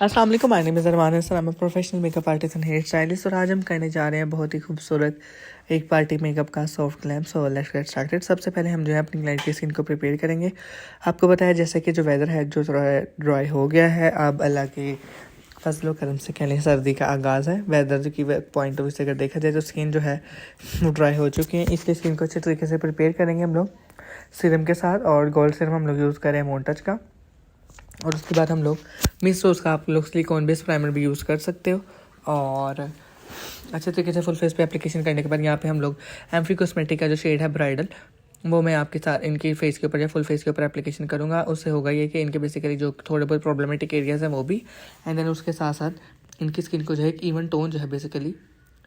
अस्सलाम वालेकुम, my name is Armaan Hasan. I am professional makeup artist and hair stylist और आज हम करने जा रहे हैं बहुत ही खूबसूरत एक पार्टी मेकअप का soft glam. So let's get started. सबसे पहले हम जो है अपनी क्लाइंट की स्किन को प्रिपेयर करेंगे। आपको बताया जैसे कि जो वेदर है जो थोड़ा ड्राई हो गया है, अब अल्लाह के फजलो करम से कह लें सर्दी का आगाज़ है। वेदर की पॉइंट ऑफ व्यू से अगर देखा जाए तो स्किन जो है वो ड्राई हो चुकी है, इसलिए स्किन को अच्छे तरीके से प्रिपेयर करेंगे हम लोग सीरम के साथ। और गोल्ड सीरम हम लोग यूज़ करें मोन्टच का। और उसके बाद हम लोग मिस रोज़ का आप लोग सिलिकॉन बेस प्राइमर भी यूज़ कर सकते हो। और अच्छे तरीके से फुल फेस पे एप्लीकेशन करने के बाद यहाँ पे हम लोग एम्फी कॉस्मेटिक का जो शेड है ब्राइडल, वो मैं आपके साथ इनकी फेस के ऊपर या फुल फेस के ऊपर एप्लीकेशन करूँगा। उससे होगा ये कि इनके बेसिकली जो थोड़े बहुत प्रॉब्लमेटिक एरियाज़ हैं वो भी, एंड देन उसके साथ साथ इनकी स्किन को जो है एक इवन टोन जो है बेसिकली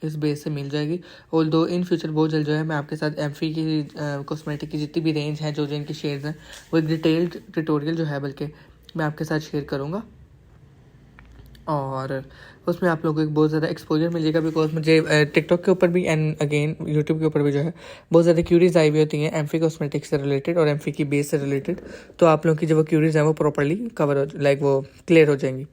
इस बेस से मिल जाएगी। ऑल्दो इन फ्यूचर बहुत जल्द जो है मैं आपके साथ एम्फी की कॉस्मेटिक की जितनी भी रेंज है, जो जो इनकी शेड्स हैं, वो एक डिटेल्ड ट्यूटोरियल जो है बल्कि मैं आपके साथ शेयर करूँगा। और उसमें आप लोगों को एक बहुत ज़्यादा एक्सपोजर मिलेगा, बिकॉज मुझे टिकटॉक के ऊपर भी एंड अगेन यूट्यूब के ऊपर भी जो है बहुत ज़्यादा क्यूरीज आई हुई होती हैं एम्फी कॉस्मेटिक्स से रिलेटेड और एम्फी की बेस से रिलेटेड। तो आप लोगों की जो वो क्यूरीज हैं वो प्रॉपर्ली कवर हो, लाइक वो क्लियर हो जाएंगी।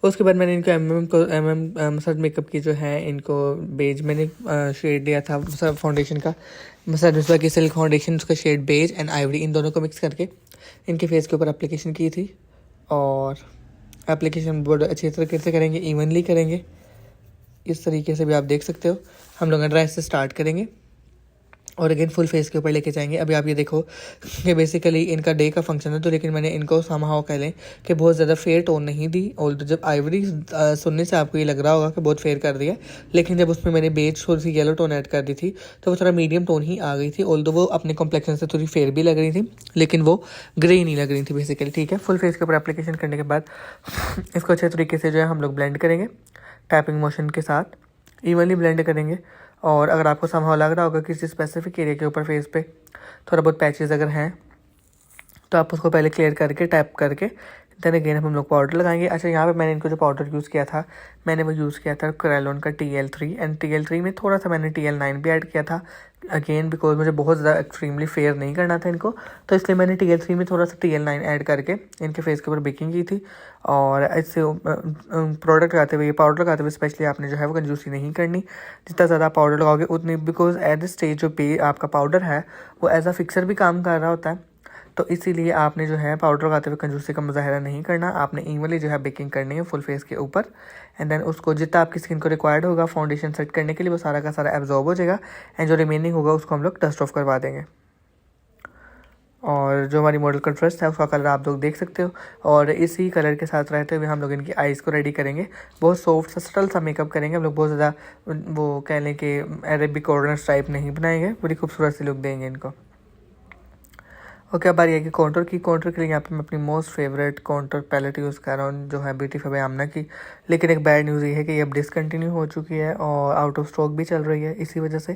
उसके बाद मैंने इनको मसाज मेकअप की जो है इनको बेज मैंने शेड दिया था फाउंडेशन का, मसाज मिसवा की सिल्क फाउंडेशन, उसका शेड बेज एंड आइवरी, इन दोनों को मिक्स करके इनके फेस के ऊपर एप्लीकेशन की थी। और एप्लीकेशन बहुत अच्छी तरीके से करेंगे, इवनली करेंगे। इस तरीके से भी आप देख सकते हो। हम लोग ड्राई से स्टार्ट करेंगे और अगेन फुल फेस के ऊपर लेके जाएंगे। अभी आप ये देखो कि बेसिकली इनका डे का फंक्शन है, तो लेकिन मैंने इनको समहाउ कह लें कि बहुत ज़्यादा फेयर टोन नहीं दी। और जब आइवरी सुनने से आपको ये लग रहा होगा कि बहुत फेयर कर दिया, लेकिन जब उसमें मैंने बेज थोड़ी सी येलो टोन ऐड कर दी थी तो वो थोड़ा मीडियम टोन ही आ गई थी। ऑल्दो वो अपने कॉम्प्लेक्शन से थोड़ी फेयर भी लग रही थी, लेकिन वो ग्रे नहीं लग रही थी बेसिकली। ठीक है, फुल फेस के ऊपर एप्लीकेशन करने के बाद इसको अच्छे तरीके से जो है हम लोग ब्लेंड करेंगे टैपिंग मोशन के साथ, इवनली ब्लेंड करेंगे। और अगर आपको समहाउ लग रहा होगा किसी स्पेसिफिक एरिया के ऊपर फेस पे थोड़ा बहुत पैचेस अगर हैं, तो आप उसको पहले क्लियर करके टैप करके देन अगेन हम लोग पाउडर लगाएंगे। अच्छा, यहाँ पे मैंने इनको जो पाउडर यूज़ किया था, मैंने वो यूज़ किया था क्रेलॉन का TL3, एंड TL3 में थोड़ा सा मैंने TL9 भी ऐड किया था। अगेन बिकॉज मुझे बहुत ज़्यादा एक्सट्रीमली फेयर नहीं करना था इनको, तो इसलिए मैंने TL3 में थोड़ा सा TL9 ऐड करके इनके फेस के ऊपर बेकिंग की थी। और इससे प्रोडक्ट लगाते हुए, पाउडर लगाते हुए स्पेशली आपने जो है वो कंजूसी नहीं करनी। जितना ज़्यादा पाउडर लगाओगे उतनी, बिकॉज एट दिस स्टेज जो पे आपका पाउडर है वो एज अ फिक्सर भी काम कर रहा होता है, तो इसीलिए आपने जो है पाउडर लगाते हुए कंजूसी का मुजाहरा नहीं करना। आपने इवनली जो है बेकिंग करनी है फुल फेस के ऊपर, एंड देन उसको जितना आपकी स्किन को रिक्वायर्ड होगा फाउंडेशन सेट करने के लिए वो सारा का सारा एब्जॉर्ब हो जाएगा, एंड जो रिमेनिंग होगा उसको हम लोग डस्ट ऑफ करवा देंगे। और जो हमारी मॉडल का ड्रेस है उसका कलर आप लोग देख सकते हो, और इसी कलर के साथ रहते हुए हम लोग इनकी आइज़ को रेडी करेंगे। बहुत सॉफ्ट सा सटल सा मेकअप करेंगे हम लोग, बहुत ज़्यादा वो कह लें कि अरेबिक ऑर्डर्स टाइप नहीं बनाएंगे, बड़ी खूबसूरत सी लुक देंगे इनको। ओके, अब बारी है कि कॉन्टूर की। कॉन्टूर के लिए यहाँ पे मैं अपनी most favourite contour palette use कर रहा हूँ, जो है ब्यूटीफाई बाय आमना की। लेकिन एक बैड न्यूज़ ये है कि ये अब डिसकंटिन्यू हो चुकी है और आउट ऑफ स्टॉक भी चल रही है इसी वजह से।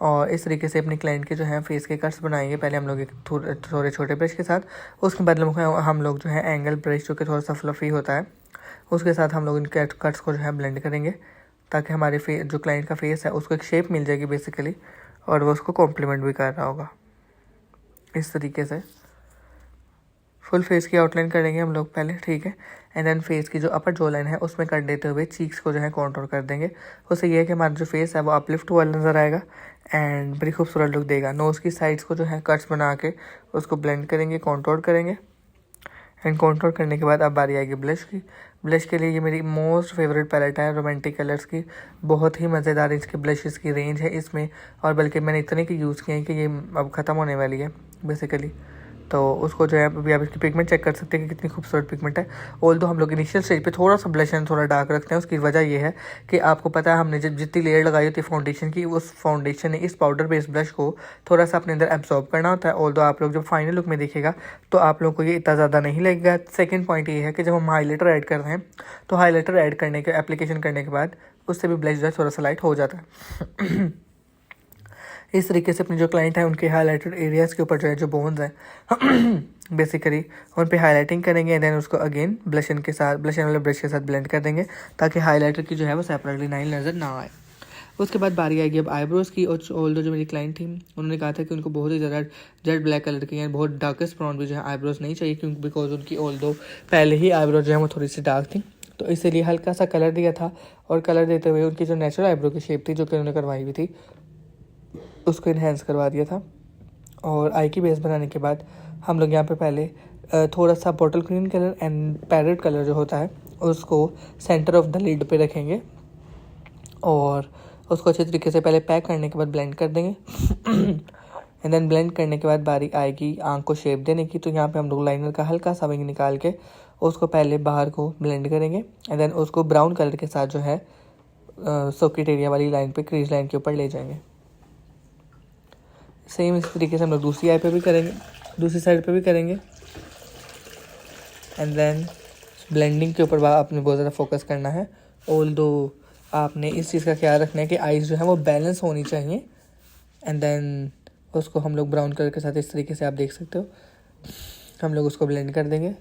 और इस तरीके से अपने क्लाइंट के जो है फेस के कट्स बनाएंगे। पहले हम लोग एक थोड़े छोटे ब्रश के साथ, उसके बाद हम लोग जो है एंगल ब्रश जो कि थोड़ा सा फ्लफी होता है उसके साथ हम लोग इन कट्स को जो है ब्लेंड करेंगे, ताकि हमारे जो क्लाइंट का फेस है उसको एक शेप मिल जाएगी बेसिकली, और वो उसको कॉम्प्लीमेंट भी कर रहा होगा। इस तरीके से फुल फेस की आउटलाइन करेंगे हम लोग पहले, ठीक है। एंड देन फेस की जो अपर जो लाइन है उसमें कर देते हुए चीक्स को जो है कॉन्टूर कर देंगे। उससे ये है कि हमारा जो फेस है वो अपलिफ्ट हुआ नज़र आएगा एंड बड़ी खूबसूरत लुक देगा। नोज़ की साइड्स को जो है कट्स बना के उसको ब्लेंड करेंगे, कॉन्टूर करेंगे। एंड कॉन्टूर करने के बाद अब बारी आएगी ब्लश की। ब्लश के लिए ये मेरी मोस्ट फेवरेट पैलेट है रोमांटिक कलर्स की। बहुत ही मज़ेदार इसके ब्लशेस की रेंज है इसमें, और बल्कि मैंने इतने की यूज़ किए हैं कि ये अब ख़त्म होने वाली है बेसिकली। तो उसको जो है अभी आप इसकी पिगमेंट चेक कर सकते हैं कि कितनी खूबसूरत पिगमेंट है। ऑल्दो हम लोग इनिशियल स्टेज पे थोड़ा सा ब्लश एंड थोड़ा डार्क रखते हैं। उसकी वजह ये है कि आपको पता है हमने जब जितनी लेयर लगाई होती है फाउंडेशन की, उस फाउंडेशन ने इस पाउडर बेस्ड ब्लश को थोड़ा सा अपने अंदर एब्जॉर्ब करना होता है। ऑल्दो आप लोग जब फाइनल लुक में देखेगा तो आप लोग को ये इतना ज़्यादा नहीं लगेगा। सेकेंड पॉइंट ये है कि जब हम हाईलाइटर ऐड कर रहे हैं तो हाईलाइटर ऐड करने के एप्लीकेशन करने के बाद उससे भी ब्लश जो है थोड़ा सा लाइट हो जाता है। इस तरीके से अपने जो क्लाइंट है उनके हाईलाइटेड एरियाज़ के ऊपर जो है जो बोन्स हैं बेसिकली उन पे हाईलाइटिंग करेंगे, एंड देन उसको अगेन ब्लशन वाले ब्रश के साथ ब्लेंड कर देंगे ताकि हाईलाइटर की जो है वो सेपरेटली लाइन नज़र ना आए। उसके बाद बारी आएगी अब आईब्रोज़ की। और ऑल्दो जो मेरी क्लाइंट थी उन्होंने कहा था कि उनको बहुत ही ज़्यादा जेड ब्लैक कलर की हैं, बहुत डार्केस्ट ब्राउन भी जो है आईब्रोज़ नहीं चाहिए, क्योंकि बिकॉज उनकी ऑल्दो पहले ही आईब्रो जो है वो थोड़ी सी डार्क थी, तो इसीलिए हल्का सा कलर दिया था। और कलर देते हुए उनकी जो नेचुरल आईब्रो की शेप थी जो कि उन्होंने करवाई हुई थी उसको इन्हेंस करवा दिया था। और आई की बेस बनाने के बाद हम लोग यहाँ पे पहले थोड़ा सा bottle green colour and parrot colour जो होता है उसको सेंटर ऑफ द लिड पे रखेंगे और उसको अच्छे तरीके से पहले पैक करने के बाद ब्लेंड कर देंगे। एंड देन ब्लेंड करने के बाद बारी आएगी आँख को शेप देने की। तो यहाँ पे हम लोग लाइनर का हल्का सा विंग निकाल के उसको पहले बाहर को ब्लेंड करेंगे एंड देन उसको ब्राउन कलर के साथ जो है सॉकेट एरिया वाली लाइन पे, क्रीज लाइन के ऊपर ले जाएंगे। सेम इस तरीके से हम लोग दूसरी आई पे भी करेंगे, दूसरी साइड पे भी करेंगे। एंड देन ब्लेंडिंग के ऊपर आपने बहुत ज़्यादा फोकस करना है। ऑल्दो आपने इस चीज़ का ख्याल रखना है कि आईज जो है वो बैलेंस होनी चाहिए। एंड देन उसको हम लोग ब्राउन कलर के साथ इस तरीके से आप देख सकते हो हम लोग उसको ब्लेंड कर देंगे।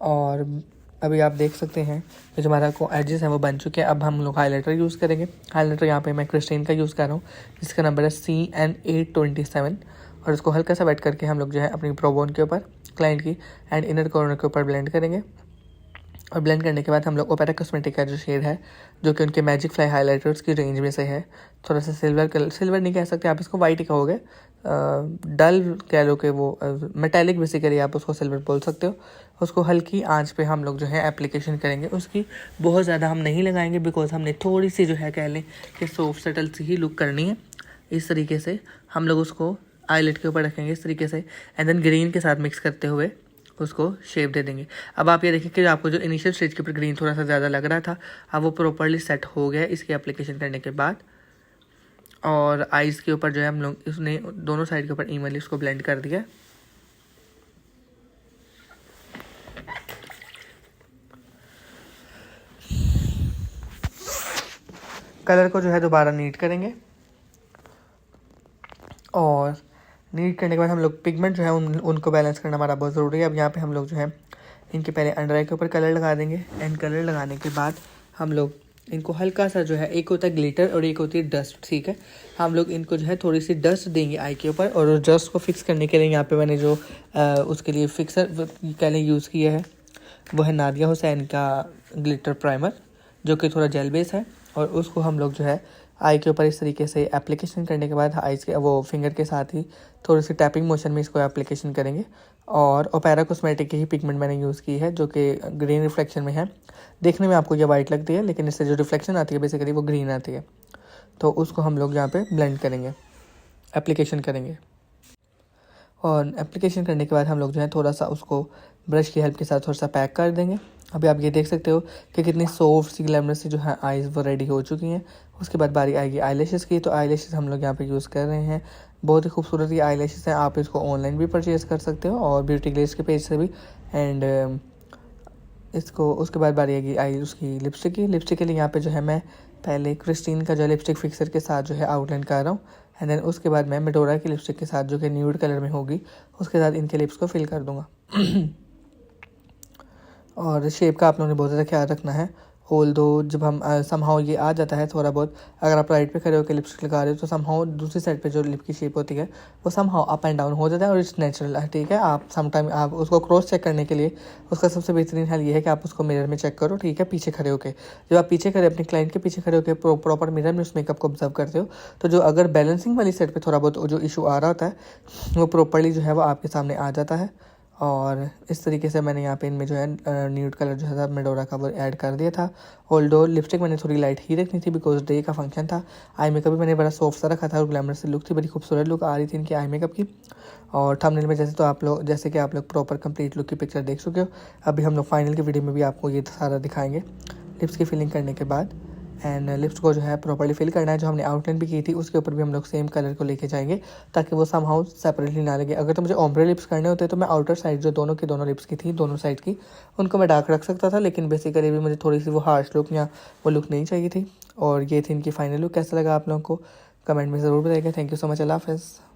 और अभी आप देख सकते हैं कि जो हमारा को एजेस हैं वो बन चुके हैं। अब हम लोग हाइलाइटर यूज़ करेंगे। हाइलाइटर यहाँ पे मैं क्रिस्टीन का यूज़ कर रहा हूँ जिसका नंबर है CN827 और उसको हल्का सा वेट करके हम लोग जो है अपनी प्रोबोन के ऊपर, क्लाइंट की एंड इनर कॉर्नर के ऊपर ब्लेंड करेंगे। और ब्लेंड करने के बाद हम लोग ओपेरा कॉस्मेटिक का जो शेड है जो कि उनके मैजिक फ्लाई हाइलाइटर्स की रेंज में से है, थोड़ा सा सिल्वर कलर, सिल्वर नहीं कह सकते आप इसको, वाइट ही कहोगे, डल कह लो कि वो मेटालिक बेसिकली आप उसको सिल्वर बोल सकते हो। उसको हल्की आंच पे हम लोग जो है एप्लीकेशन करेंगे। उसकी बहुत ज़्यादा हम नहीं लगाएंगे बिकॉज हमने थोड़ी सी जो है कह लें कि सॉफ्ट सटल सी ही लुक करनी है। इस तरीके से हम लोग उसको आईलिड के ऊपर रखेंगे इस तरीके से एंड देन ग्रीन के साथ मिक्स करते हुए उसको शेप दे देंगे। अब आप ये देखिए कि आपको जो इनिशियल स्टेज के ऊपर ग्रीन थोड़ा सा ज़्यादा लग रहा था अब वो प्रॉपरली सेट हो गया इसकी एप्लीकेशन करने के बाद। और आइज़ के ऊपर जो है हम लोग उसने दोनों साइड के ऊपर इवनली उसको ब्लेंड कर दिया। कलर को जो है दोबारा नीट करेंगे और नीट करने के बाद हम लोग पिगमेंट जो है उनको बैलेंस करना हमारा बहुत ज़रूरी है। अब यहाँ पे हम लोग जो है इनके पहले अंडर आई के ऊपर कलर लगा देंगे एंड कलर लगाने के बाद हम लोग इनको हल्का सा जो है, एक होता है ग्लिटर और एक होती है डस्ट, ठीक है, हम लोग इनको जो है थोड़ी सी डस्ट देंगे आई के ऊपर। और उस डस्ट को फिक्स करने के लिए यहाँ पे मैंने जो उसके लिए फिक्सर पहले यूज़ किया है वो है नादिया हुसैन का ग्लिटर प्राइमर जो कि थोड़ा जेल बेस है। और उसको हम लोग जो है आई के ऊपर इस तरीके से एप्लीकेशन करने के बाद आइज़ के वो फिंगर के साथ ही थोड़ी सी टैपिंग मोशन में इसको एप्लीकेशन करेंगे। और ओपेरा कॉस्मेटिक की ही पिगमेंट मैंने यूज़ की है जो कि ग्रीन रिफ्लेक्शन में है। देखने में आपको ये वाइट लगती है लेकिन इससे जो रिफ्लेक्शन आती है बेसिकली वो ग्रीन आती है। तो उसको हम लोग यहाँ पे ब्लेंड करेंगे, एप्लीकेशन करेंगे। और एप्लीकेशन करने के बाद हम लोग जो है थोड़ा सा उसको ब्रश की हेल्प के साथ थोड़ा सा पैक कर देंगे। अभी आप ये देख सकते हो कि कितनी सॉफ्ट सी ग्लैमरस सी जो है आइज़ वो रेडी हो चुकी हैं। उसके बाद बारी आएगी आईलैशेस की। तो आईलैशेस हम लोग यहाँ पे यूज़ कर रहे हैं, बहुत ही खूबसूरत ये आईलैशेस हैं। आप इसको ऑनलाइन भी परचेज़ कर सकते हो और ब्यूटी ग्लेज के पेज से भी। एंड इसको उसके बाद बारी आएगी आई उसकी लिपस्टिक की। लिपस्टिक के लिए यहाँ पे जो है मैं पहले क्रिस्टीन का जो लिपस्टिक फिक्सर के साथ जो है आउटलाइन कर रहा हूँ एंड देन उसके बाद मैं मेडोरा की लिपस्टिक के साथ जो कि न्यूड कलर में होगी उसके साथ इनके लिप्स को फिल कर दूँगा। और शेप का आप लोगों ने बहुत ज़्यादा ख्याल रखना है। ऑल्दो जब हम समहाउ ये आ जाता है थोड़ा बहुत, अगर आप राइट पे खड़े होकर लिपस्टिक लगा रहे हो तो समहाउ दूसरी साइड पे जो लिप की शेप होती है वो समहाउ अप एंड डाउन हो जाता है और इट्स नेचुरल है, ठीक है। आप समटाइम आप उसको क्रॉस चेक करने के लिए उसका सबसे बेहतरीन हल ये है कि आप उसको मिरर में चेक करो, ठीक है, पीछे खड़े होकर। जब आप पीछे खड़े अपने क्लाइंट के पीछे खड़े होकर प्रॉपर मिरर में उस मेकअप को ऑब्जर्व करते हो तो जो अगर बैलेंसिंग वाली साइड पर थोड़ा बहुत जो इशू आ रहा होता है वो प्रॉपरली जो है वो आपके सामने आ जाता है। और इस तरीके से मैंने यहाँ पे इनमें जो है न्यूड कलर जो है मेडोरा का वो ऐड कर दिया था। ऑल्दो लिपस्टिक मैंने थोड़ी लाइट ही रखनी थी बिकॉज डे का फंक्शन था। आई मेकअप भी मैंने बड़ा सॉफ्ट सा रखा था और ग्लैमरस लुक थी, बड़ी खूबसूरत लुक आ रही थी इनकी आई मेकअप की। और थंबनेल में जैसे कि आप लोग प्रॉपर कंप्लीट लुक की पिक्चर देख चुके हो। अभी हम लोग फाइनल की वीडियो में भी आपको ये सारा दिखाएंगे लिप्स की फिलिंग करने के बाद। एंड लिप्स को जो है प्रॉपर्ली फिल करना है। जो हमने आउटलाइन भी की थी उसके ऊपर भी हम लोग सेम कलर को लेके जाएंगे ताकि वो समहाउ सेपरेटली ना लगे। अगर तो मुझे ओम्ब्रे लिप्स करने होते तो मैं आउटर साइड जो दोनों की दोनों लिप्स की थी दोनों साइड की उनको मैं डार्क रख सकता था, लेकिन बेसिकली भी मुझे थोड़ी सी वो हार्श लुक या वो लुक नहीं चाहिए थी। और ये थी इनकी फाइनल लुक। कैसा लगा आप लोगों को कमेंट में ज़रूर बताइएगा। Thank you so much. अल्लाह हाफ़िज़।